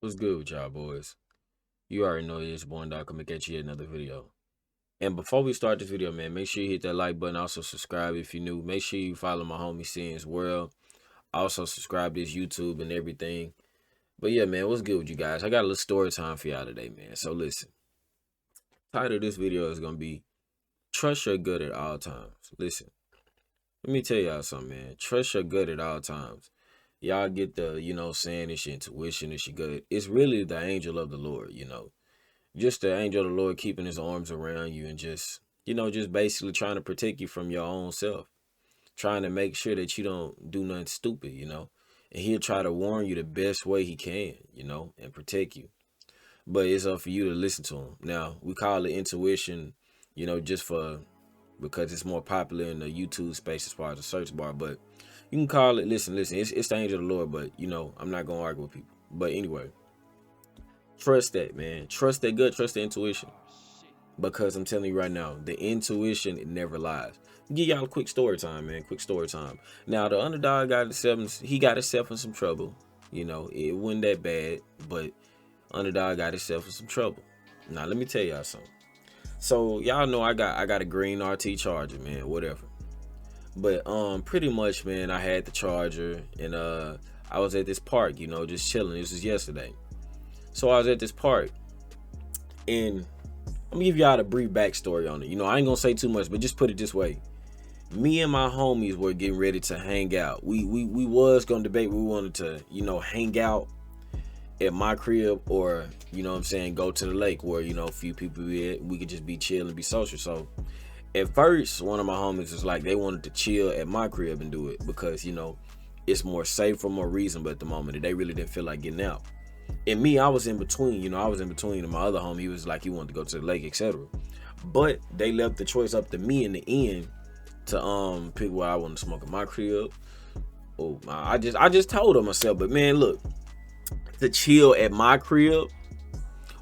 What's good with y'all boys? You already know it's Born Doc coming at you another video. And before we start this video, man, make sure you hit that like button. Also subscribe if you're new. Make sure you follow my homie Sins World. Also subscribe to his YouTube and everything. But yeah, man, what's good with you guys? I got a little story time for y'all today, man. So listen. Title of this video is gonna be Trust Your Gut at all times. Listen, let me tell y'all something, man. Trust your gut at all times. Y'all get the, saying it's your intuition, it's your gut. It's really the angel of the Lord. Just the angel of the Lord keeping his arms around you and just basically trying to protect you from your own self, trying to make sure that you don't do nothing stupid. And he'll try to warn you the best way he can, and protect you. But it's up for you to listen to him. Now, we call it intuition, just because it's more popular in the YouTube space as far as the search bar. But you can call it, listen, it's the angel of the Lord, but I'm not gonna argue with people. But anyway, trust that, man. Trust that gut, trust the intuition. Because I'm telling you right now, the intuition, it never lies. Give y'all a quick story time, man. Quick story time. Now, the underdog he got himself in some trouble. It wasn't that bad, but underdog got himself in some trouble. Now, let me tell y'all something. So, y'all know I got a green RT Charger, man, whatever. But pretty much, man, I had the Charger and I was at this park, just chilling. This was yesterday. So I was at this park and I'm gonna give y'all a brief backstory on it. I ain't gonna say too much, but just put it this way. Me and my homies were getting ready to hang out. We was gonna debate. We wanted to, hang out at my crib or, what I'm saying, go to the lake where, a few people we could just be chill and be social. So at first, one of my homies was like, they wanted to chill at my crib and do it because, it's more safe for more reason. But at the moment, they really didn't feel like getting out. And me, I was in between, and my other homie, he was like, he wanted to go to the lake, etc. But they left the choice up to me in the end to pick where I want to smoke in my crib. Oh my, I just told him myself, but man, look, to chill at my crib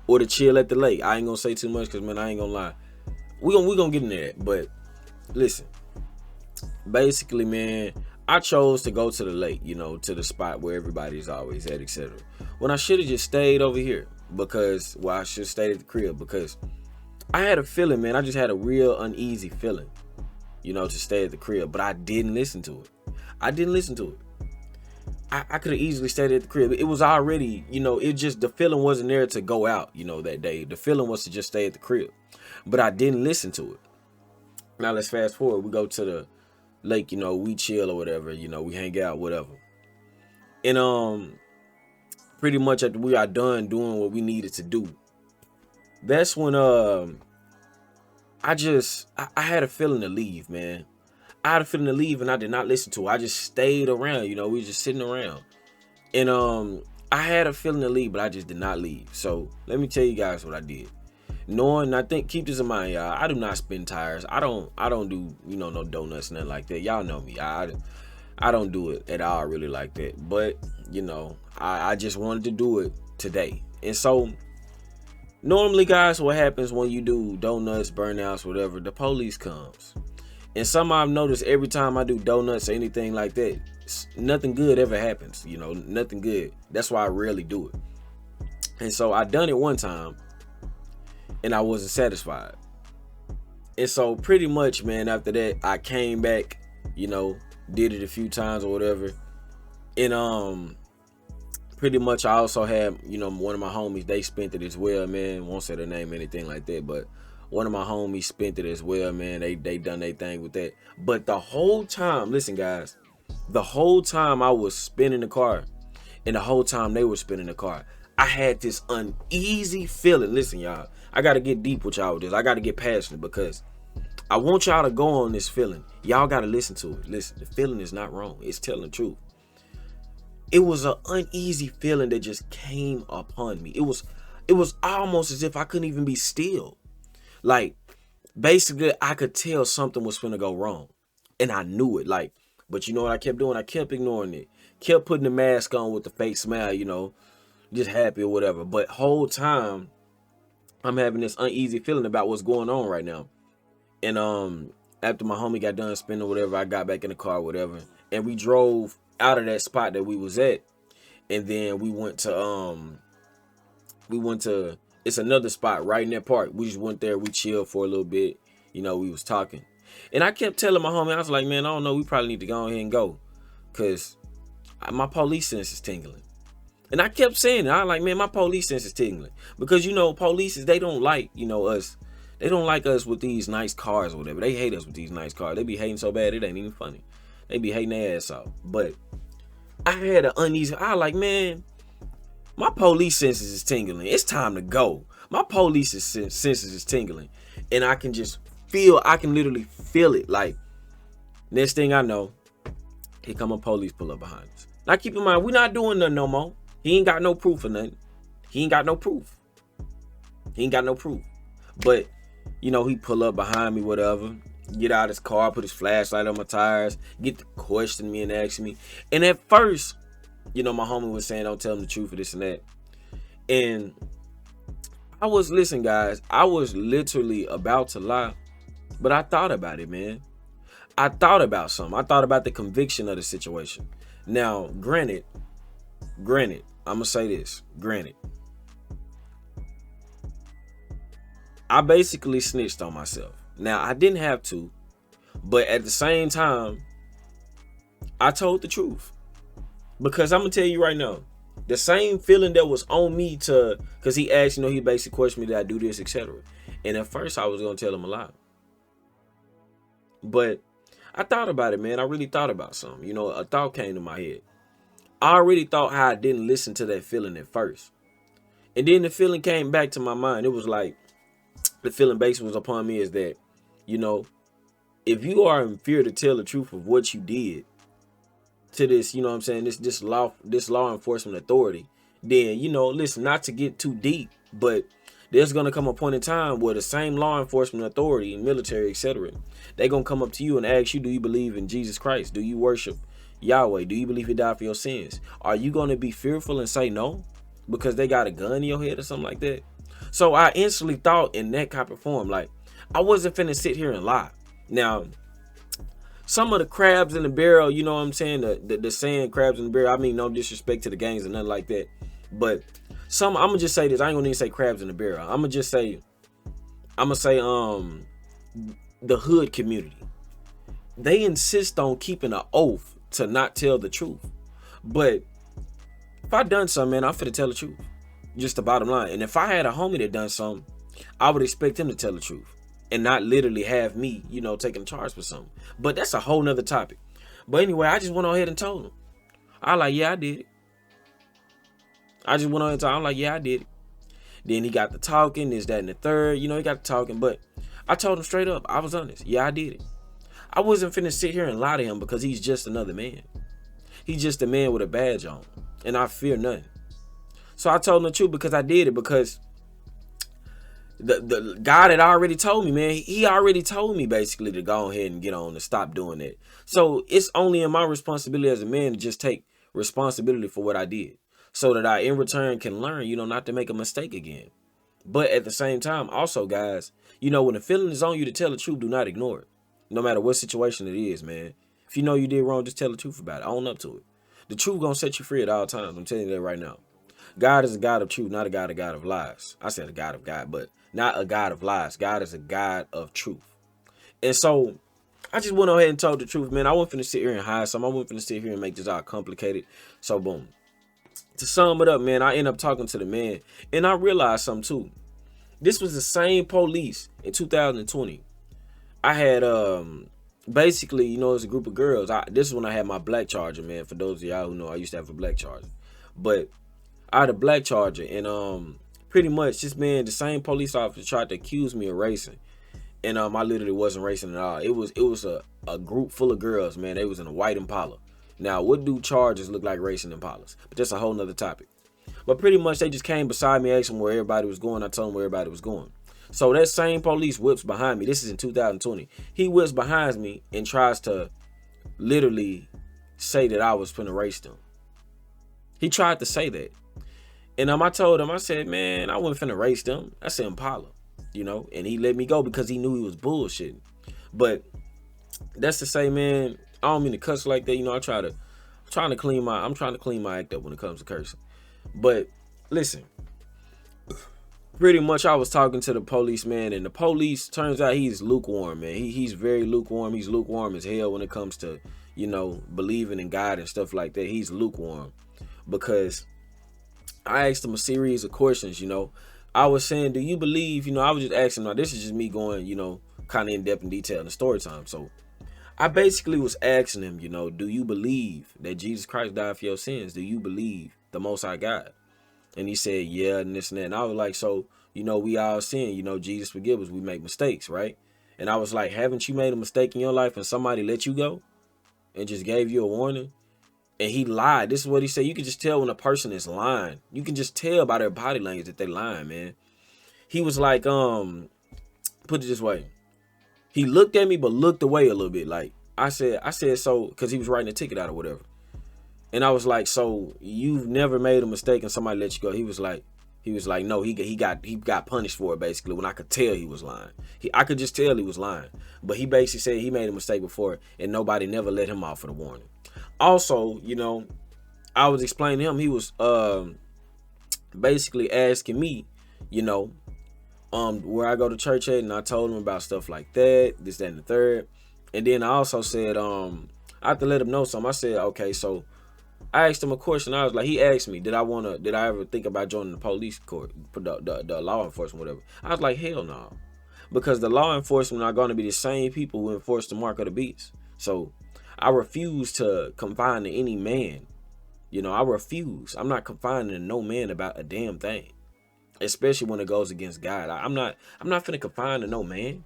or to chill at the lake, I ain't gonna say too much because man, I ain't gonna lie. We gonna get in there. But listen, basically, man, I chose to go to the lake, to the spot where everybody's always at, etc. When I should have just stayed over here because, I should have stayed at the crib because I had a feeling, man. I just had a real uneasy feeling, to stay at the crib, but I didn't listen to it. I didn't listen to it. I could have easily stayed at the crib. It was already, it just, the feeling wasn't there to go out, that day. The feeling was to just stay at the crib, but I didn't listen to it. Now let's fast forward. We go to the lake, we chill or whatever, we hang out, whatever. And pretty much after we are done doing what we needed to do, that's when I had a feeling to leave, man. I had a feeling to leave and I did not listen to it. I just stayed around, we were just sitting around. And I had a feeling to leave, but I just did not leave. So let me tell you guys what I did. Knowing, I think, keep this in mind, y'all. I do not spin tires. I don't do, no donuts, nothing like that. Y'all know me. I don't do it at all really like that. But, I just wanted to do it today. And so normally, guys, what happens when you do donuts, burnouts, whatever, the police comes. And some I've noticed every time I do donuts or anything like that, nothing good ever happens, nothing good. That's why I rarely do it. And so I done it one time and I wasn't satisfied. And so pretty much, man, after that, I came back, did it a few times or whatever. And pretty much I also had, one of my homies, they spent it as well, man. Won't say their name or anything like that, but one of my homies spent it as well, man. They done their thing with that. But the whole time, listen, guys, the whole time I was spinning the car and the whole time they were spinning the car, I had this uneasy feeling. Listen, y'all, I got to get deep with y'all with this. I got to get passionate because I want y'all to go on this feeling. Y'all got to listen to it. Listen, the feeling is not wrong. It's telling the truth. It was an uneasy feeling that just came upon me. It was almost as if I couldn't even be still. Like, basically, I could tell something was finna go wrong. And I knew it. Like, but you know what I kept doing? I kept ignoring it. Kept putting the mask on with the fake smile, just happy or whatever. But whole time, I'm having this uneasy feeling about what's going on right now. And after my homie got done spinning whatever, I got back in the car, or whatever. And we drove out of that spot that we was at. And then we went to We went to, it's another spot right in that park. We just went there. We chilled for a little bit. You know, we was talking. And I kept telling my homie, I was like, man, I don't know. We probably need to go ahead and go. Because my police sense is tingling. And I kept saying it. I was like, man, my police sense is tingling. Because, you know, police, they don't like, you know, us. They don't like us with these nice cars or whatever. They hate us with these nice cars. They be hating so bad, it ain't even funny. They be hating their ass off. But I had an uneasy, I was like, man, my police senses is tingling. It's time to go. My police senses is tingling. And I can just feel, I can literally feel it. Like, next thing I know, here come a police pull up behind us. Now keep in mind, we not doing nothing no more. He ain't got no proof or nothing. He ain't got no proof. He ain't got no proof. But, you know, he pull up behind me, whatever. Get out his car, put his flashlight on my tires, get to question me and ask me. And at first, you know, my homie was saying, don't tell him the truth of this and that. And I was, listen, guys, I was literally about to lie. But I thought about it, man. I thought about something. I thought about the conviction of the situation. Now, granted, I'm going to say this, granted. I basically snitched on myself. Now, I didn't have to, but at the same time, I told the truth. Because I'm going to tell you right now, the same feeling that was on me to, because he asked, you know, he basically questioned me, did I do this, etc. And at first, I was going to tell him a lie. But I thought about it, man. I really thought about something. You know, a thought came to my head. I already thought how I didn't listen to that feeling at first. And then the feeling came back to my mind. It was like, the feeling basically was upon me is that, you know, if you are in fear to tell the truth of what you did to this, you know what I'm saying, this law enforcement authority, then, you know, listen, not to get too deep, but there's going to come a point in time where the same law enforcement authority and military, etc., they're going to come up to you and ask you, do you believe in Jesus Christ? Do you worship Yahweh? Do you believe he died for your sins? Are you going to be fearful and say no because they got a gun in your head or something like that? So I instantly thought in that type of form, like, I wasn't finna sit here and lie. Now, some of the crabs in the barrel, you know what I'm saying? The saying crabs in the barrel, I mean, no disrespect to the gangs and nothing like that. But I'm going to just say this. I ain't going to even say crabs in the barrel. I'm going to say, the hood community. They insist on keeping an oath to not tell the truth. But if I done something, man, I'm finna tell the truth. Just the bottom line. And if I had a homie that done something, I would expect him to tell the truth and not literally have me, you know, taking charge for something. But that's a whole nother topic. But anyway, I just went on ahead and told him. I like, yeah, I did it. I just went on and told him, I'm like, yeah, I did it. Then he got the talking, this, that, and the third. You know, he got the talking. But I told him straight up, I was honest. Yeah, I did it. I wasn't finna sit here and lie to him because he's just another man. He's just a man with a badge on. And I fear nothing. So I told him the truth because I did it, because the guy that already told me, man, he already told me basically to go ahead and get on and stop doing that. So it's only in my responsibility as a man to just take responsibility for what I did so that I in return can learn, you know, not to make a mistake again. But at the same time, also, guys, you know, when the feeling is on you to tell the truth, do not ignore it. No matter what situation it is, man. If you know you did wrong, just tell the truth about it. Own up to it. The truth gonna set you free at all times. I'm telling you that right now. God is a God of truth, not a God of lies. I said a God of God, but not a God of lies. God is a God of truth. And so I just went ahead and told the truth, man. I wasn't finna sit here and hide something. I wasn't finna sit here and make this all complicated. So boom. To sum it up, man, I end up talking to the man, and I realized something too. This was the same police in 2020. I had basically, you know, it's a group of girls. This is when I had my black Charger, man. For those of y'all who know, I used to have a black Charger. But I had a black Charger, and pretty much this man, the same police officer, tried to accuse me of racing, and I literally wasn't racing at all. It was a group full of girls, man. They was in a white Impala. Now, what do Chargers look like racing Impalas? But that's a whole nother topic. But pretty much they just came beside me, asking where everybody was going. I told them where everybody was going. So that same police whips behind me. This is in 2020. He whips behind me and tries to literally say that I was finna race them. He tried to say that. And I told him, I said, man, I wasn't finna race them. That's an Impala, you know. And he let me go because he knew he was bullshitting. But that's to say, man, I don't mean to cuss like that. You know, I'm trying to clean my act up when it comes to cursing. But listen, pretty much I was talking to the policeman, and the police, turns out he's lukewarm, man. He's very lukewarm. He's lukewarm as hell when it comes to, you know, believing in God and stuff like that. He's lukewarm because I asked him a series of questions, you know. I was saying, do you believe, you know, I was just asking, now this is just me going, you know, kind of in depth and detail in the story time. So I basically was asking him, you know, do you believe that Jesus Christ died for your sins? Do you believe the Most High God? And he said, yeah, and this and that. And I was like, so, you know, we all sin, you know, Jesus forgive us. We make mistakes, right? And I was like, haven't you made a mistake in your life and somebody let you go and just gave you a warning? And he lied. This is what he said. You can just tell when a person is lying. You can just tell by their body language that they lying, man. He was like, put it this way. He looked at me, but looked away a little bit. Like I said, so, because he was writing a ticket out or whatever. And I was like, so you've never made a mistake and somebody let you go? He was like, no, he got punished for it, basically, when I could tell he was lying. I could just tell he was lying. But he basically said he made a mistake before and nobody never let him off for the warning. Also, you know, I was explaining to him, he was basically asking me, you know, where I go to church at, and I told him about stuff like that, this, that, and the third. And then I also said, I have to let him know something. I said, okay, so I asked him a question. I was like, he asked me, did I ever think about joining the police court, the law enforcement, whatever. I was like, hell no. Because the law enforcement are going to be the same people who enforce the mark of the beast. So I refuse to confine to any man. You know, I refuse. I'm not confining to no man about a damn thing. Especially when it goes against God. I'm not finna confine to no man.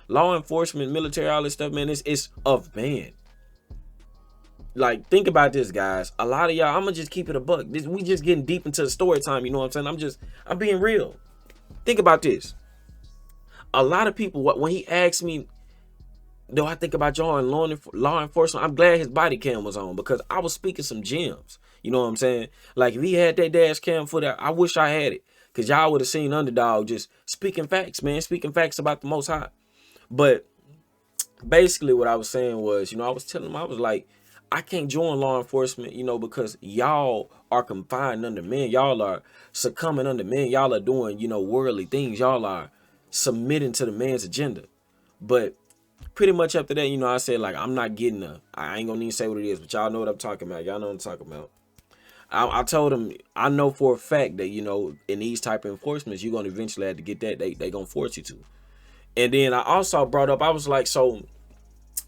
Law enforcement, military, all this stuff, man, it's of man. Like, think about this, guys. A lot of y'all, I'm gonna just keep it a buck. We just getting deep into the story time, you know what I'm saying? I'm being real. Think about this. A lot of people, when he asked me, do I think about joining law enforcement? I'm glad his body cam was on, because I was speaking some gems. You know what I'm saying? Like, if he had that dash cam for that, I wish I had it. Because y'all would have seen Underdog just speaking facts, man. Speaking facts about the Most High. But basically what I was saying was, you know, I was telling him, I was like, I can't join law enforcement, you know, because y'all are confined under men. Y'all are succumbing under men. Y'all are doing, you know, worldly things. Y'all are submitting to the man's agenda. But pretty much after that, you know, I said, like, I'm not getting I ain't gonna even say what it is, but y'all know what I'm talking about. Y'all know what I'm talking about. I told him, I know for a fact that, you know, in these type of enforcements, you're going to eventually have to get that. They going to force you to. And then I also brought up, I was like, so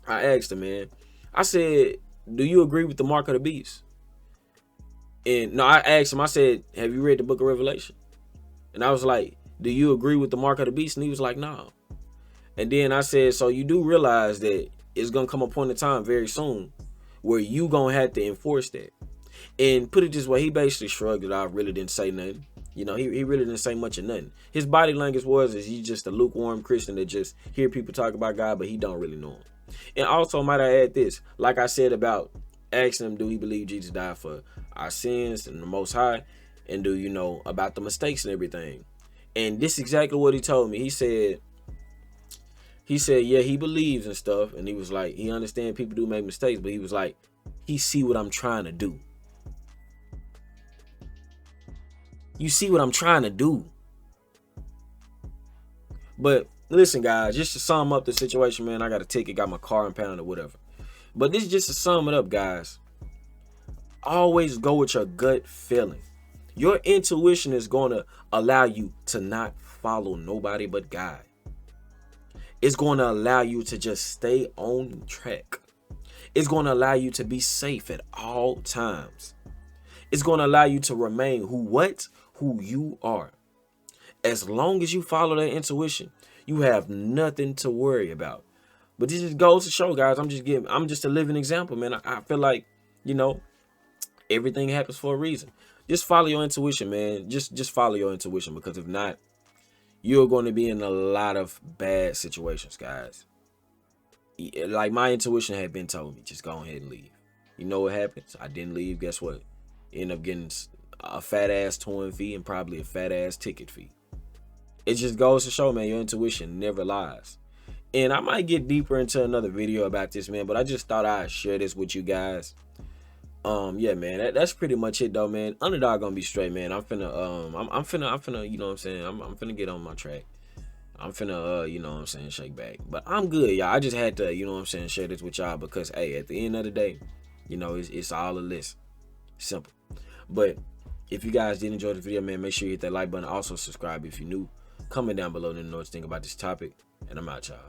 I asked him, man, I said, do you agree with the mark of the beast? And no, I asked him, I said, have you read the book of Revelation? And I was like, do you agree with the mark of the beast? And he was like, no. And then I said, so you do realize that it's going to come a point in time very soon where you going to have to enforce that. And put it this way, he basically shrugged it off, really didn't say nothing. You know, he really didn't say much of nothing. His body language is he's just a lukewarm Christian that just hear people talk about God, but he don't really know him. And also, might I add this, like I said about asking him, do he believe Jesus died for our sins and the Most High? And do you know about the mistakes and everything? And this is exactly what he told me. He said, yeah, he believes and stuff. And he was like, he understands people do make mistakes, but he was like, he see what I'm trying to do. You see what I'm trying to do. But listen, guys, just to sum up the situation, man, I got a ticket, got my car impounded or whatever. But this is just to sum it up, guys. Always go with your gut feeling. Your intuition is going to allow you to not follow nobody but God. It's going to allow you to just stay on track. It's going to allow you to be safe at all times. It's going to allow you to remain who you are. As long as you follow that intuition, you have nothing to worry about. But this just goes to show, guys, I'm just a living example, man. I feel like, you know, everything happens for a reason. Just follow your intuition, man. Just follow your intuition, because if not, you're going to be in a lot of bad situations, guys. Like my intuition had been telling me, just go ahead and leave. You know what happens? I didn't leave. Guess what? End up getting a fat ass towing fee and probably a fat ass ticket fee. It just goes to show, man, your intuition never lies. And I might get deeper into another video about this, man, but I just thought I'd share this with you guys. Yeah, man, that's pretty much it though, man. Underdog gonna be straight, man. I'm finna, you know what I'm saying? I'm finna get on my track. I'm finna, you know what I'm saying, shake back. But I'm good, y'all. I just had to, you know what I'm saying, share this with y'all because, hey, at the end of the day, you know, it's all a list. Simple. But if you guys did enjoy the video, man, make sure you hit that like button. Also subscribe if you're new. Comment down below and let me know what you think about this topic. And I'm out, y'all.